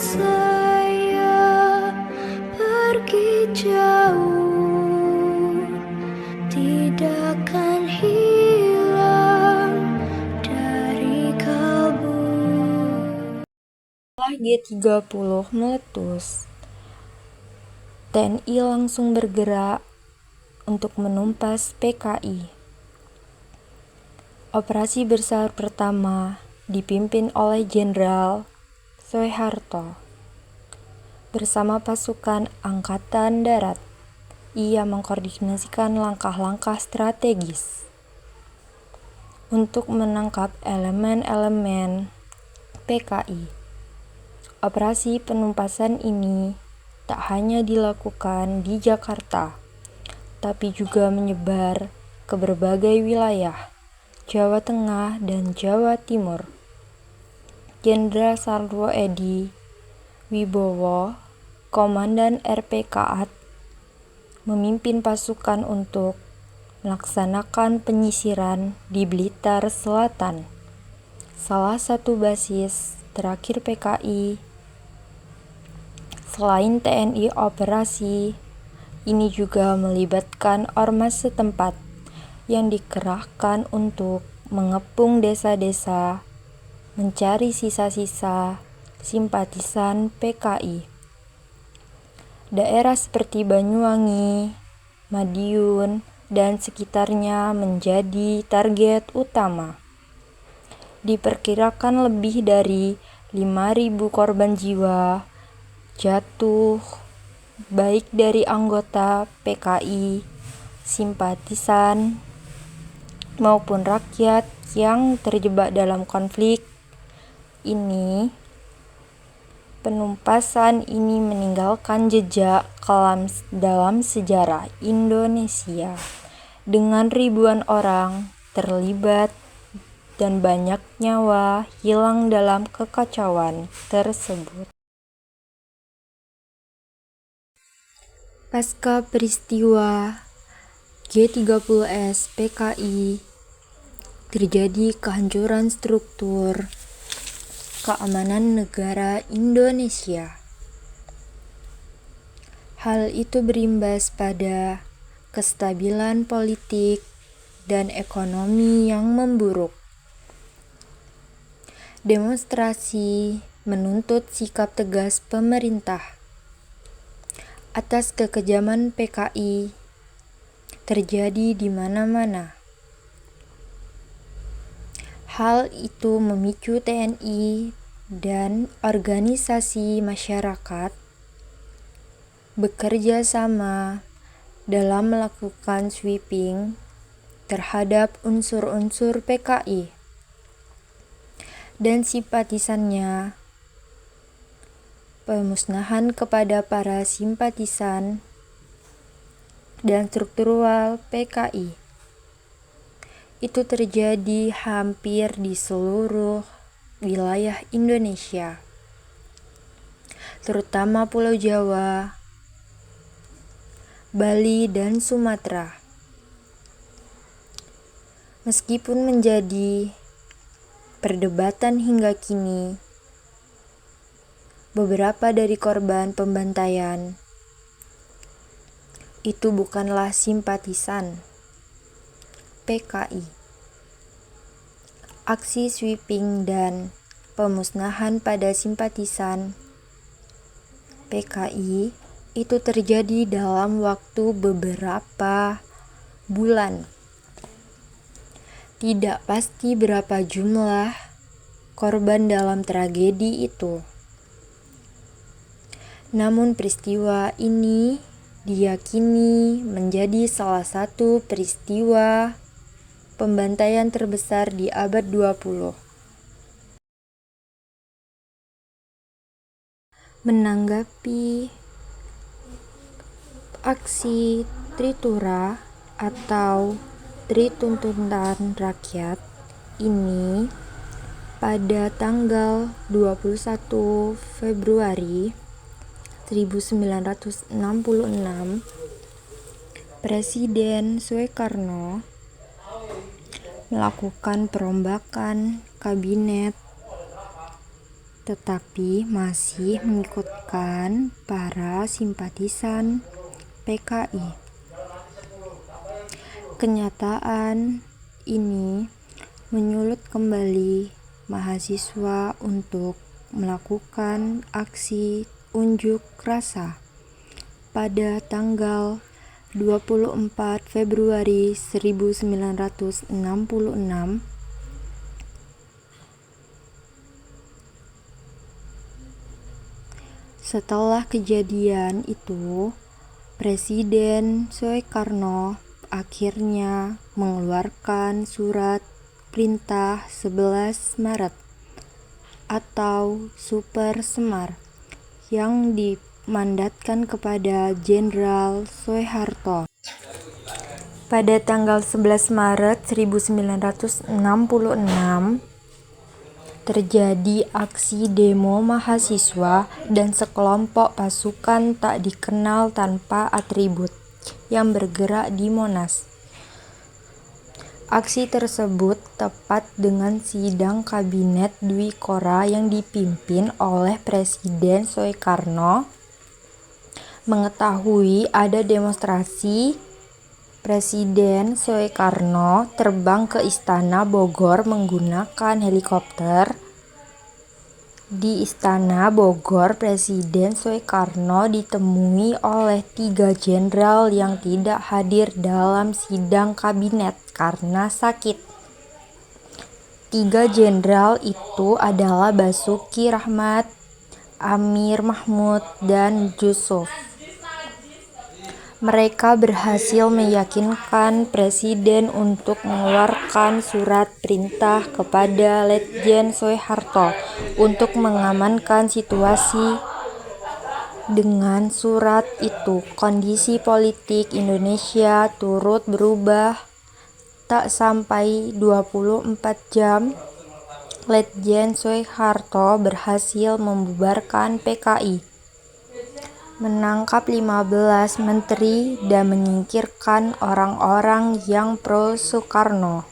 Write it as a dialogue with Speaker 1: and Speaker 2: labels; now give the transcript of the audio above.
Speaker 1: saya pergi jauh, tidak akan hilang dari kalbu.
Speaker 2: Setelah G30 meletus, TNI langsung bergerak untuk menumpas PKI. Operasi besar pertama dipimpin oleh Jenderal Soeharto bersama pasukan Angkatan Darat. Ia mengkoordinasikan langkah-langkah strategis untuk menangkap elemen-elemen PKI. Operasi penumpasan ini tak hanya dilakukan di Jakarta, tapi juga menyebar ke berbagai wilayah Jawa Tengah dan Jawa Timur. Jenderal Sarwo Edi Wibowo, Komandan RPKAT, memimpin pasukan untuk melaksanakan penyisiran di Blitar Selatan, salah satu basis terakhir PKI. Selain TNI, operasi ini juga melibatkan ormas setempat yang dikerahkan untuk mengepung desa-desa, mencari sisa-sisa simpatisan PKI. Daerah seperti Banyuwangi, Madiun, dan sekitarnya menjadi target utama. Diperkirakan lebih dari 5.000 korban jiwa jatuh, baik dari anggota PKI, simpatisan, maupun rakyat yang terjebak dalam konflik ini. Penumpasan ini meninggalkan jejak kelam dalam sejarah Indonesia, dengan ribuan orang terlibat dan banyak nyawa hilang dalam kekacauan tersebut. Pasca peristiwa G30S PKI, terjadi kehancuran struktur keamanan negara Indonesia. Hal itu berimbas pada kestabilan politik dan ekonomi yang memburuk. Demonstrasi menuntut sikap tegas pemerintah atas kekejaman PKI terjadi di mana-mana. Hal itu memicu TNI dan organisasi masyarakat bekerja sama dalam melakukan sweeping terhadap unsur-unsur PKI dan simpatisannya, pemusnahan kepada para simpatisan dan struktural PKI. Itu terjadi hampir di seluruh wilayah Indonesia, terutama Pulau Jawa, Bali, dan Sumatera. Meskipun menjadi perdebatan hingga kini, beberapa dari korban pembantaian itu bukanlah simpatisan PKI. Aksi sweeping dan pemusnahan pada simpatisan PKI itu terjadi dalam waktu beberapa bulan. Tidak pasti berapa jumlah korban dalam tragedi itu. Namun peristiwa ini diyakini menjadi salah satu peristiwa pembantaian terbesar di abad 20. Menanggapi aksi Tritura atau Trituntutan Rakyat ini, pada tanggal 21 Februari 1966, Presiden Soekarno melakukan perombakan kabinet tetapi masih mengikutkan para simpatisan PKI. Kenyataan ini menyulut kembali mahasiswa untuk melakukan aksi unjuk rasa pada tanggal 24 Februari 1966. Setelah kejadian itu, Presiden Soekarno akhirnya mengeluarkan surat perintah 11 Maret atau Super Semar yang dimandatkan kepada Jenderal Soeharto. Pada tanggal 11 Maret 1966 terjadi aksi demo mahasiswa dan sekelompok pasukan tak dikenal tanpa atribut yang bergerak di Monas. Aksi tersebut tepat dengan sidang kabinet Dwi Kora yang dipimpin oleh Presiden Soekarno. Mengetahui ada demonstrasi, Presiden Soekarno terbang ke Istana Bogor menggunakan helikopter. Di Istana Bogor, Presiden Soekarno ditemui oleh 3 jenderal yang tidak hadir dalam sidang kabinet karena sakit. 3 jenderal itu adalah Basuki Rahmat, Amir Mahmud, dan Yusuf. Mereka berhasil meyakinkan Presiden untuk mengeluarkan surat perintah kepada Letjen Soeharto untuk mengamankan situasi. Dengan surat itu, kondisi politik Indonesia turut berubah. Tak sampai 24 jam, Letjen Soeharto berhasil membubarkan PKI, menangkap 15 menteri dan menyingkirkan orang-orang yang pro Soekarno.